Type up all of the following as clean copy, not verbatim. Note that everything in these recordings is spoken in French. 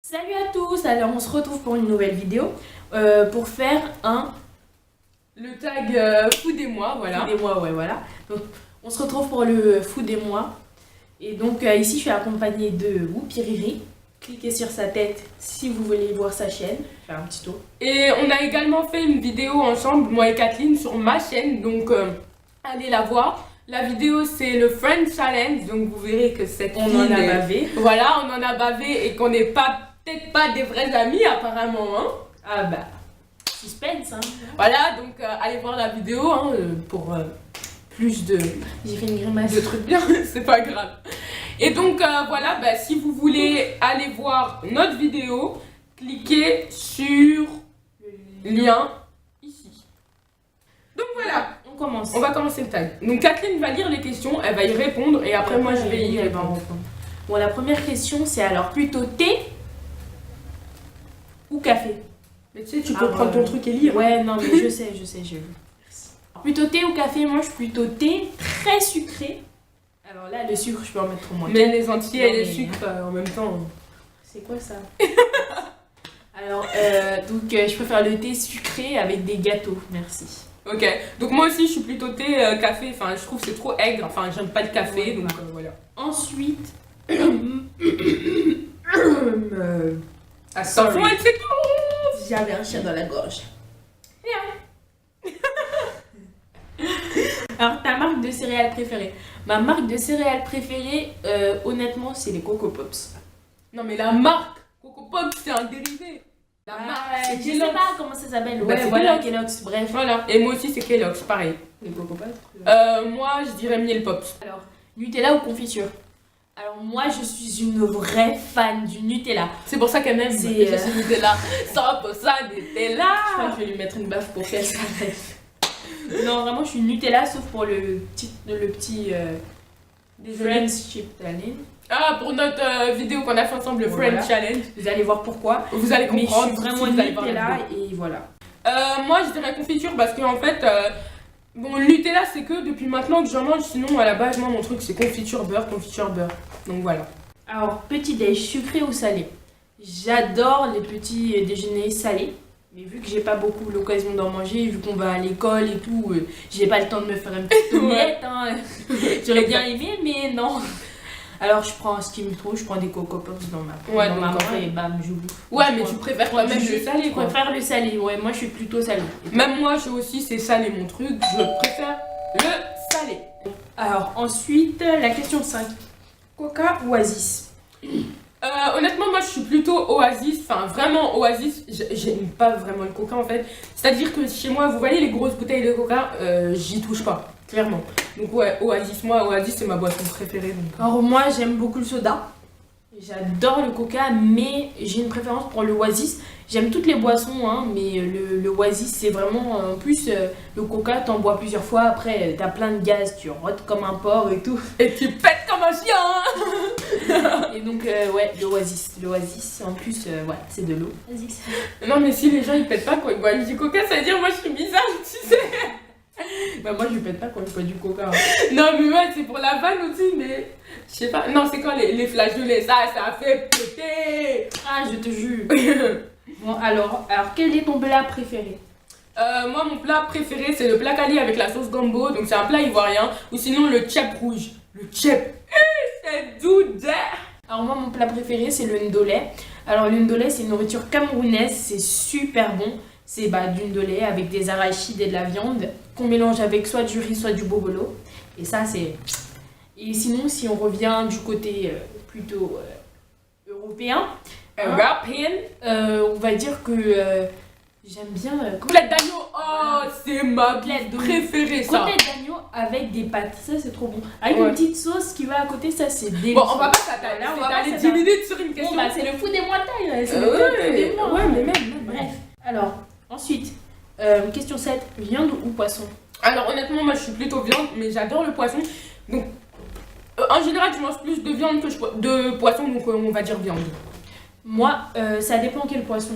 Salut à tous, alors on se retrouve pour une nouvelle vidéo pour faire le tag food des mois, voilà. food des mois, ouais voilà. Donc on se retrouve pour le food des mois. Et donc ici je suis accompagnée de Whoopiriri. Cliquez sur sa tête si vous voulez voir sa chaîne, faire un petit tour. Et on a également fait une vidéo ensemble, moi et Kathleen, sur ma chaîne, donc allez la voir. La vidéo c'est le Friend Challenge, donc vous verrez que On en a bavé. Voilà, on en a bavé et qu'on n'est peut-être pas des vrais amis apparemment, hein. Ah bah, suspense hein. Voilà, donc allez voir la vidéo hein, pour plus de... J'ai fait une grimace. de trucs bien, c'est pas grave. Et donc voilà, bah, si vous voulez aller voir notre vidéo, cliquez sur le lien ici. Donc voilà, On commence. on va commencer le tag. Donc Kathleen va lire les questions, elle va y répondre et après moi je vais y répondre. Bon, la première question c'est alors plutôt thé ou café? Mais tu sais, tu peux prendre ton truc et lire. Ouais, non, mais je sais, j'ai vu. Merci. Plutôt thé ou café? Moi, je suis plutôt thé très sucré. Alors là, le sucre, je peux en mettre au moins. Mais les Antillais et Non, les mais- sucres en même temps. C'est quoi ça? Alors, donc, je préfère le thé sucré avec des gâteaux. Merci. Ok, donc moi aussi je suis plutôt thé café, enfin je trouve que c'est trop aigre, enfin j'aime pas le café, Ouais, donc bah. voilà. Ensuite, Attention, elle sait j'avais un chien dans la gorge. Alors, ta marque de céréales préférée? Ma marque de céréales préférée, honnêtement, c'est les Coco Pops. Non mais la marque Coco Pop c'est un dérivé. La marque c'est je sais Kellogg's. pas comment ça s'appelle. Bah, Ouais, c'est voilà, Kellogg's. Kellogg's. Bref. Voilà, et moi aussi c'est Kellogg's, pareil. Les Coco Pops. Moi je dirais Miel Pops. Alors, Nutella ou confiture? Alors, moi, je suis une vraie fan du Nutella. C'est pour ça qu'elle m'aime, C'est, je suis Nutella, 100% Nutella. Je crois que je vais lui mettre une baffe pour qu'elle s'arrête. Non, vraiment, je suis Nutella, sauf pour le petit Désolée. Friendship Challenge. Ah, pour notre vidéo qu'on a fait ensemble, le Voilà. Friend Challenge, Vous allez voir pourquoi. vous allez Mais je comprendre. suis vraiment si vous allez voir la Nutella vidéo. et voilà. Moi je dirais confiture parce que en fait, bon, le Nutella c'est que depuis maintenant que j'en mange, sinon à la base, moi mon truc c'est confiture beurre. Donc voilà. Alors, petit déj, sucré ou salé? J'adore les petits déjeuners salés. Mais vu que j'ai pas beaucoup l'occasion d'en manger, vu qu'on va à l'école et tout, j'ai pas le temps de me faire une petite omelette. Hein. J'aurais bien aimé, mais non. Alors, je prends ce qu'il me faut, je prends des Coco Pops dans ma Ouais, main donc, et bam, je bouffe. Ouais, mais tu préfères quand même le Je salé quoi. préfère le salé, ouais, moi je suis plutôt salé. Même moi, je aussi, c'est salé mon truc. Je préfère le salé. Alors, ensuite, la question 5. Coca ou Oasis? Honnêtement, moi, je suis plutôt Oasis. Enfin, vraiment Oasis. J'aime pas vraiment le Coca en fait. C'est-à-dire que chez moi, vous voyez les grosses bouteilles de Coca, j'y touche pas, clairement. Donc ouais, Oasis. Moi, Oasis, c'est ma boisson préférée. Donc. Alors, moi j'aime beaucoup le soda. J'adore le Coca, mais j'ai une préférence pour le Oasis. J'aime toutes les boissons, hein, mais le Oasis, c'est vraiment... En plus, le Coca, t'en bois plusieurs fois. Après, t'as plein de gaz, tu rotes comme un porc et tout. Et tu pètes comme un chien. Hein. Et donc, ouais, l'Oasis. L'Oasis, en plus, ouais, c'est de l'eau. Oasis. Non, mais si les gens ils pètent pas quand ils boivent du Coca, ça veut dire moi je suis bizarre, tu sais. Bah, moi, je pète pas quand je bois du Coca. Hein. Non, mais ouais, c'est pour la vanne aussi, mais je sais pas. Non, c'est quand les flageolets, ça fait péter. Ah, je te jure. Bon, alors, quel est ton plat préféré? Moi, mon plat préféré, c'est le plat cali avec la sauce gombo. Donc, c'est un plat ivoirien. Ou sinon, le tchèp rouge. Le tchèp. C'est doudé. Alors moi, mon plat préféré, c'est le ndolé. Alors le ndolé, c'est une nourriture camerounaise, c'est super bon. C'est du ndolé avec des arachides et de la viande qu'on mélange avec soit du riz, soit du bobolo. Et ça, c'est... Et sinon, si on revient du côté plutôt européen, Européen. on va dire que j'aime bien... Côtelette d'agneau. Oh, c'est ma Côtelette d'agneau. préférée, ça. Côtelette d'agneau avec des pâtes, ça c'est trop bon. Avec Ouais. une petite sauce qui va à côté, ça c'est délicieux. Bon, on va pas s'attarder. Là, on On va va pas aller 10 s'attarder. minutes sur une Bon, question. c'est le fou des montagnes, c'est le Ouais, fou des mois. ouais, mais même. Bref. Alors, ensuite, question 7, viande ou poisson? Alors honnêtement, moi je suis plutôt viande, mais j'adore le poisson. Donc en général, je mange plus de viande que de poisson, donc on va dire viande. Moi, ça dépend quel poisson.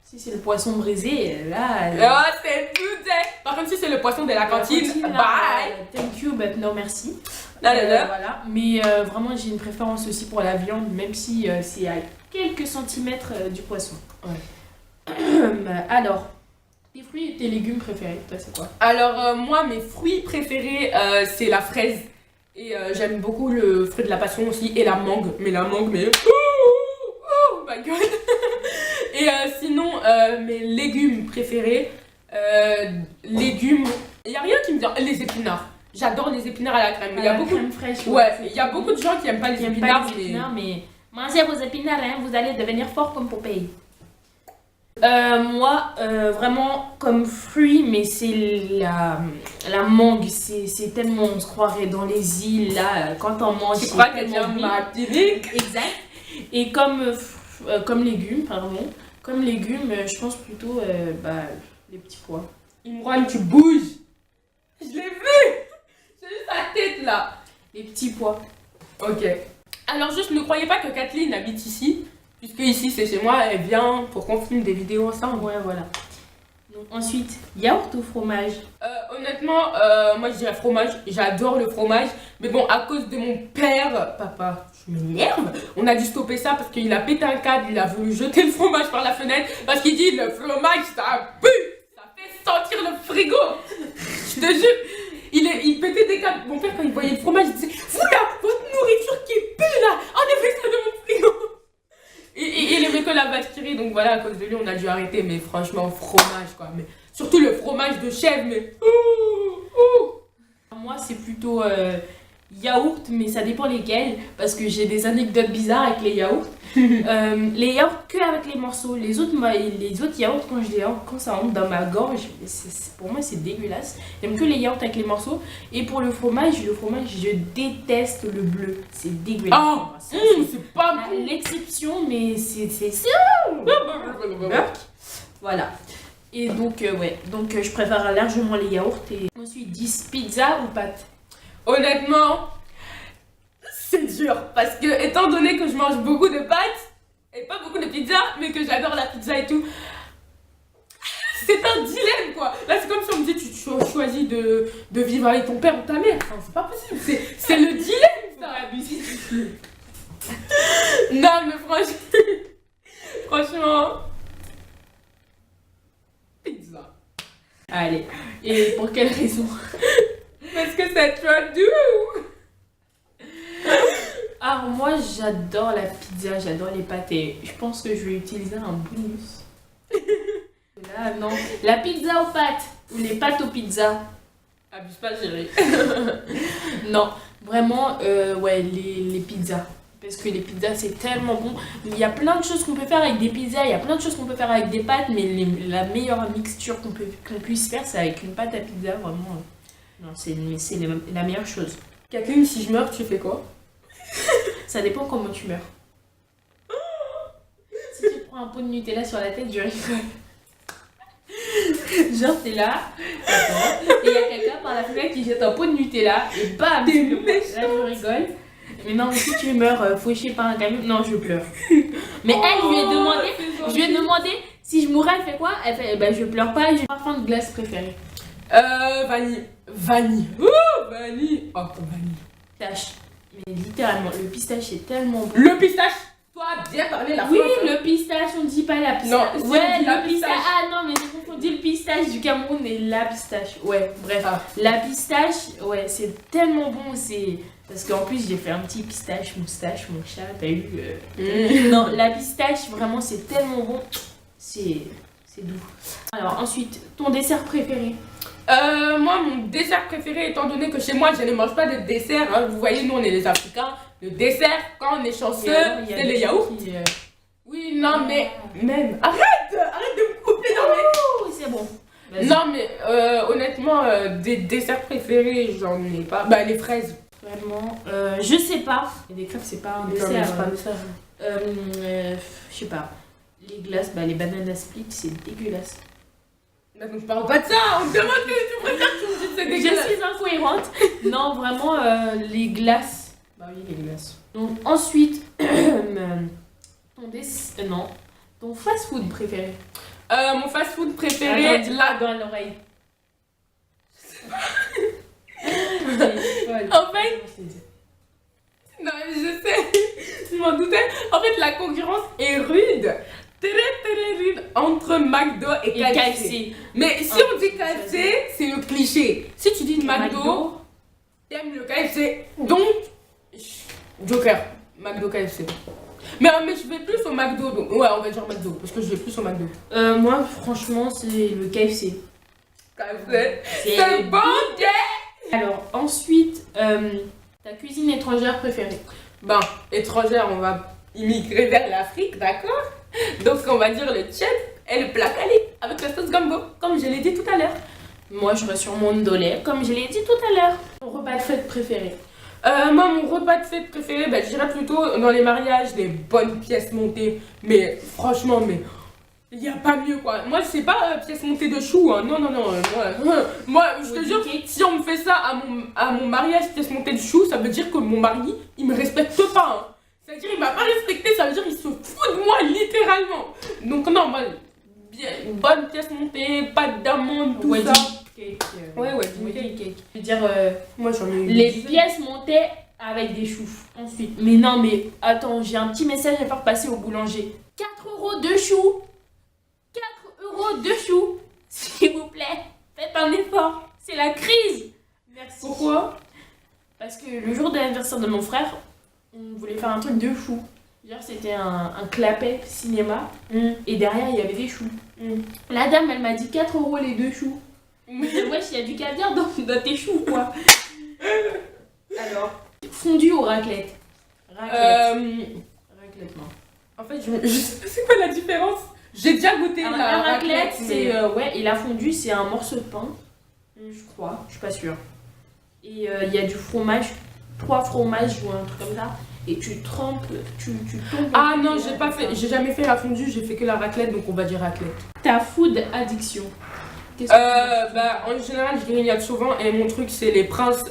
Si c'est le poisson brisé, là... Oh, c'est tout. Par contre, si c'est le poisson de la cantine, là, bye. thank you, but no merci. Là. Voilà. Mais vraiment, j'ai une préférence aussi pour la viande, même si c'est quelques centimètres du poisson. Ouais. Alors, tes fruits et tes légumes préférés, toi c'est quoi? Alors, moi, mes fruits préférés, c'est la fraise. Et j'aime beaucoup le fruit de la passion aussi. Et la mangue. Mais la mangue, mais. Oh my god! Et sinon, mes légumes préférés. Légumes. Il n'y a rien qui me vient. Les épinards. J'adore les épinards à la crème. Il y a beaucoup. Crème fraîche. Ouais, il y a beaucoup de gens qui n'aiment pas les J'aime épinards. pas les épinards, mais mangez vos épinards, hein, vous allez devenir fort comme Popeye. Moi, vraiment comme fruit, mais c'est la mangue. C'est tellement, on se croirait dans les îles là, quand on mange. Tu crois c'est qu'elle tellement vient bon. Martinique? Exact. Et comme légumes, pardon. Comme légumes, je pense plutôt les petits pois. Imran, tu bouges. Je l'ai vu. J'ai vu sa tête là. Les petits pois. Ok. Alors juste ne croyez pas que Kathleen habite ici, puisque ici c'est chez moi, elle vient pour qu'on filme des vidéos ensemble. Ouais, voilà. Donc, ensuite, yaourt ou fromage? Honnêtement, moi je dirais fromage, j'adore le fromage, mais bon, à cause de mon père, papa, je m'énerve, on a dû stopper ça parce qu'il a pété un câble, il a voulu jeter le fromage par la fenêtre, parce qu'il dit le fromage ça pue, ça fait sentir le frigo. Je te jure, il pétait des câbles. Mon père, quand il voyait le fromage, il disait vous là, votre nourriture qui pue là, enlevez ça de mon frigo. Et il aimait que la vache qui rit, donc voilà, à cause de lui, on a dû arrêter. Mais franchement, fromage quoi. Mais surtout le fromage de chèvre, mais. Moi, c'est plutôt yaourt, mais ça dépend lesquels, parce que j'ai des anecdotes bizarres avec les yaourts. Les yaourts que avec les morceaux. Les autres yaourts, quand ça rentre dans ma gorge, pour moi, c'est dégueulasse. J'aime que les yaourts avec les morceaux. Et pour le fromage, je déteste le bleu. C'est dégueulasse. Oh, c'est pas bon. L'exception, mais c'est ça. Voilà. Et donc, je préfère largement les yaourts. Et ensuite, 10 pizza ou pâtes? Honnêtement, c'est dur. Parce que, étant donné que je mange beaucoup de pâtes, et pas beaucoup de pizza, mais que j'adore la pizza et tout, c'est un dilemme quoi. Là, c'est comme si on me dit tu choisis de vivre avec ton père ou ta mère. Enfin, c'est pas possible. C'est le dilemme, ça. Non, mais franchement, pizza. Allez. Et pour quelle raison? Parce que c'est trop doux. Alors moi j'adore la pizza, j'adore les pâtes et je pense que je vais utiliser un bonus. Là non, la pizza aux pâtes ou les pâtes aux pizzas. Abuse pas, chérie. Non, vraiment ouais les pizzas. Parce que les pizzas c'est tellement bon. Il y a plein de choses qu'on peut faire avec des pizzas, il y a plein de choses qu'on peut faire avec des pâtes, mais la meilleure mixture qu'on puisse faire c'est avec une pâte à pizza, vraiment. Non, c'est la meilleure chose. Kathleen, si je meurs, tu fais quoi? Ça dépend comment tu meurs. Si tu te prends un pot de Nutella sur la tête, je rigole. Genre, t'es là, et il y a quelqu'un par la fenêtre qui jette un pot de Nutella, et bam, là je rigole. Mais non, mais si tu meurs fauché par un camion, non, je pleure. Mais elle, je lui ai demandé si je mourais, elle fait quoi? Elle fait, bah je pleure pas, j'ai un parfum de glace préféré. Vanille. Vanille. Oh, vanille. Oh, vanille. Pistache. Mais littéralement, le pistache c'est tellement bon. Le pistache. Toi, bien parler la Oui, France, hein. le pistache, on dit pas la pistache. Non, si, ouais, on dit la le pistache. pistache. Ah non, mais j'ai confondu le pistache du Cameroun et la pistache. Ouais, bref. Ah. La pistache, ouais, c'est tellement bon. C'est parce qu'en plus, j'ai fait un petit pistache, moustache, mon chat, t'as eu. Non, la pistache, vraiment, c'est tellement bon. C'est doux. Alors, ensuite, ton dessert préféré? Moi, mon dessert préféré, étant donné que chez moi, je ne mange pas de dessert. Hein. Vous voyez, nous, on est les Africains. Le dessert, quand on est chanceux, c'est les yaourts. Oui, non, mais même. Arrête de me couper dans mes... Oh, c'est bon. Vas-y. Non, mais honnêtement, des desserts préférés, j'en ai pas. Bah, les fraises. Vraiment, je sais pas. Et des crêpes, c'est pas un dessert. C'est pas un dessert. Je sais pas. Les glaces, bah les bananes à split, c'est dégueulasse. Mais donc, je parle pas de ça. On me demande que tu préfères que tu me dises que c'est Je dégueulasse. suis incohérente. Non, vraiment, les glaces. Bah oui, les glaces. Donc, ensuite, ton fast-food préféré. Mon fast-food préféré, Là, dans l'oreille. En fait, non, mais je sais. Je m'en doutais. En fait, la concurrence est rude. Très rude entre McDo et KFC. Mais si on dit KFC, c'est le cliché. Si tu dis McDo, t'aimes le KFC. Donc, Joker, McDo, KFC. Mais je vais plus au McDo. Donc, ouais, on va dire McDo. Parce que je vais plus au McDo. Moi, franchement, c'est le KFC. KFC, c'est bon. Alors, ensuite, ta cuisine étrangère préférée? Ben, étrangère, on va immigrer vers l'Afrique, d'accord? Donc, on va dire le tchèp et le plat cali avec la sauce gumbo, comme je l'ai dit tout à l'heure. Moi, je reste sur mon ndolé, comme je l'ai dit tout à l'heure. Mon repas de fête préféré? Moi, mon repas de fête préféré, ben, je dirais plutôt dans les mariages, des bonnes pièces montées. Mais franchement, il n'y a pas mieux quoi. Moi, c'est pas pièces montées de choux. Hein. Non. Moi, je te jure, si on me fait ça à mon mariage, pièces montées de choux, ça veut dire que mon mari, il me respecte pas. Hein. C'est-à-dire, il m'a pas respecté, ça veut dire qu'il se fout de moi, littéralement. Donc, non, moi, bien, bonne pièce montée, pâte d'amande, tout ça. Cake. Ouais, Wedding cake. Je veux dire, moi, j'en ai les pièces montées avec des choux. Ensuite, mais non, mais attends, j'ai un petit message à faire passer au boulanger. 4 € de choux. 4 € de choux. S'il vous plaît, faites un effort. C'est la crise. Merci. Pourquoi? Parce que le jour de l'anniversaire de mon frère, on voulait faire un truc de choux. Genre, c'était un clapet cinéma. Et derrière, il y avait des choux. La dame, elle m'a dit 4 € les 2 choux. Wesh, il y a du caviar dans tes choux, quoi. Alors, fondu ou raclette? Raclette, non. En fait, je sais pas c'est quoi la différence. J'ai déjà goûté la raclette, c'est et la fondue, c'est un morceau de pain, je crois, je suis pas sûre. Et il y a du fromage, 3 fromages ou un truc comme ça, et tu trempes, tu tombes. Ah non, j'ai jamais fait la fondue, j'ai fait que la raclette, donc on va dire raclette. Ta food addiction? En général, je grignote souvent et mon truc c'est les princes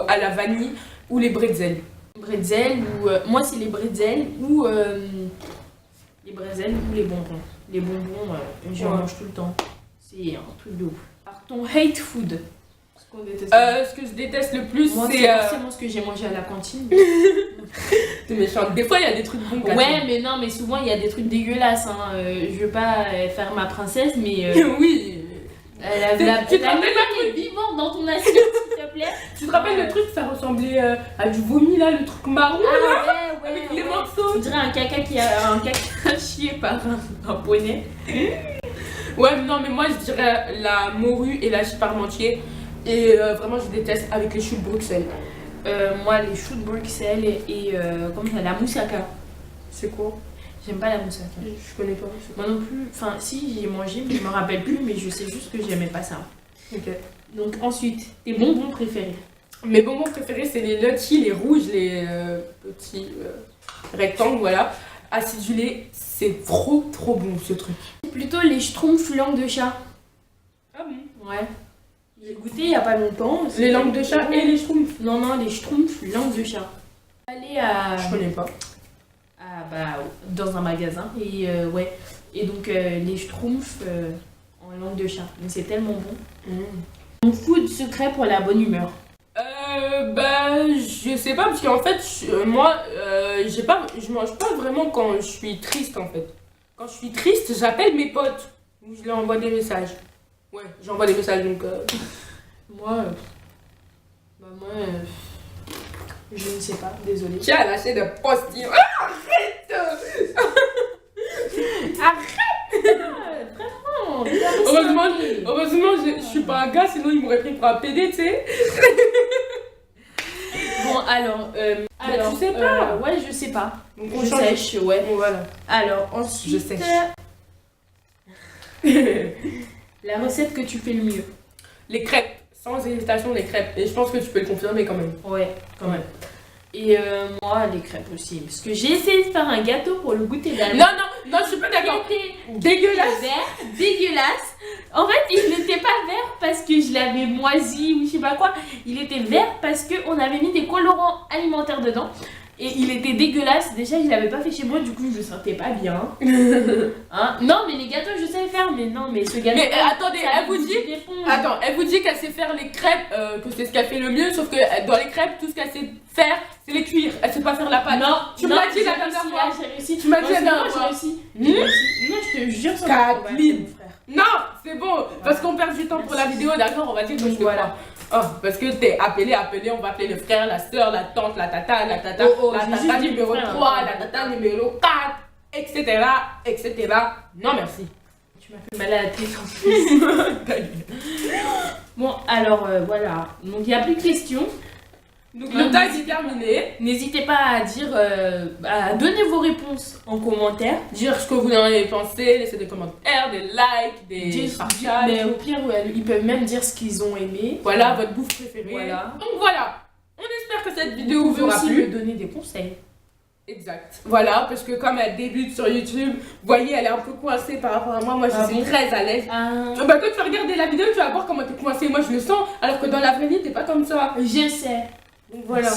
à la vanille ou les bretzels. Bretzel ou moi c'est les bretzels ou les bonbons. Les bonbons, j'en mange tout le temps. C'est un truc de ouf. Par ton hate food, ce qu'on déteste. Ce que je déteste le plus, c'est forcément ce que j'ai mangé à la cantine. T'es méchante. Des fois, il y a des trucs bons. Ouais, mais non, mais souvent il y a des trucs dégueulasses. Hein. Je veux pas faire ma princesse, mais. Oui. Tu te rappelles le truc vivant dans ton assiette, s'il te plaît? Tu te rappelles le truc, ça ressemblait à du vomi là, le truc marron là, ouais, avec les morceaux. Tu dirais un caca chié par un poney. Ouais, non, mais moi je dirais la morue et la chip parmentier. Et vraiment, je déteste avec les choux de Bruxelles. Moi, les choux de Bruxelles et comment ça, la moussaka. C'est quoi? J'aime pas la moussaka. Je connais pas. Moi non plus. Enfin, si, j'ai mangé, mais je me rappelle plus. Mais je sais juste que j'aimais pas ça. Ok. Donc, ensuite, tes bonbons préférés? Mes bonbons préférés, c'est les Lucky, les rouges, les petits rectangles, voilà. Acidulés. C'est trop bon ce truc. Plutôt les schtroumpfs langue de chat. Ah bon? Ouais. J'ai goûté il y a pas longtemps. Les langues de chat et les schtroumpfs? Non, les schtroumpfs langue de chat. Aller à. Je connais pas. Dans un magasin et donc les schtroumpfs en langue de chat, donc c'est tellement bon. Mon food secret pour la bonne humeur? Je sais pas parce qu'en fait moi je mange pas vraiment quand je suis triste en fait. Quand je suis triste, j'appelle mes potes ou je leur envoie des messages. Ouais, j'envoie des messages donc moi je ne sais pas, désolée. Qui a lâché de postillon? Arrête! Vraiment! Heureusement, je suis pas un gars, sinon il m'aurait pris pour un PD, tu sais. Bon, alors, tu sais pas? ouais, je sais pas. Donc je sèche, ouais. Bon, voilà. Alors, ensuite, je sèche. La recette que tu fais le mieux? Les crêpes. Sans hésitation, les crêpes. Et je pense que tu peux le confirmer quand même. Ouais, quand même. Et moi, les crêpes aussi. Parce que j'ai essayé de faire un gâteau pour le goûter d'Allemagne. Non, je suis pas d'accord. Dégueulasse. Dégueulasse. En fait, il n'était pas vert parce que je l'avais moisi ou je sais pas quoi. Il était vert parce qu'on avait mis des colorants alimentaires dedans. Et il était dégueulasse. Déjà, je l'avais pas fait chez moi, du coup, je le sentais pas bien. Hein? Non, mais les gâteaux, je sais faire. Mais non, mais ce gâteau. Mais attendez, elle vous dit qu'elle sait faire les crêpes, que c'est ce qu'elle fait le mieux. Sauf que dans les crêpes, tout ce qu'elle sait faire, C'est les cuirs, elle sait pas faire la pâte. Non, tu m'as dit la dernière fois. J'ai réussi. Tu m'as dit la dernière j'ai fois. réussi. J'ai réussi. Non, je te jure, ça Kathleen. mon frère. Non, c'est bon, parce qu'on perd du temps pour la vidéo, d'accord, on va dire que je te Voilà. crois. Oh, parce que t'es appelé, on va appeler le frère, la soeur, la tante, la tata, Oh, la j'ai tata juste dit numéro frère, 3, hein. la tata numéro 4, etc., etc. Non, merci. Tu m'as fait mal à la tête en plus. Bon, alors voilà. Donc il n'y a plus de questions. Donc le tag est terminé. N'hésitez pas à dire, à donner vos réponses en commentaire. Dire ce que vous en avez pensé, laisser des commentaires, des likes, des partages. Mais au pire, ouais, ils peuvent même dire ce qu'ils ont aimé. Voilà, votre bouffe préférée. Voilà. Donc voilà, on espère que cette vidéo Vous vous pouvez aura aussi plu. me donner des conseils. Exact. Voilà, parce que comme elle débute sur YouTube, vous voyez, elle est un peu coincée par rapport à moi. Moi, je Ah suis bon très à l'aise. Ah, Bah, quand tu vas regarder la vidéo, tu vas voir comment t'es coincée. Moi, je le sens, alors que dans la vraie vie, t'es pas comme ça. je sais. Donc voilà.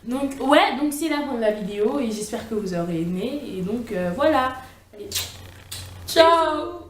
Donc ouais, donc c'est la fin de la vidéo et j'espère que vous aurez aimé. Et donc voilà. Allez. Ciao.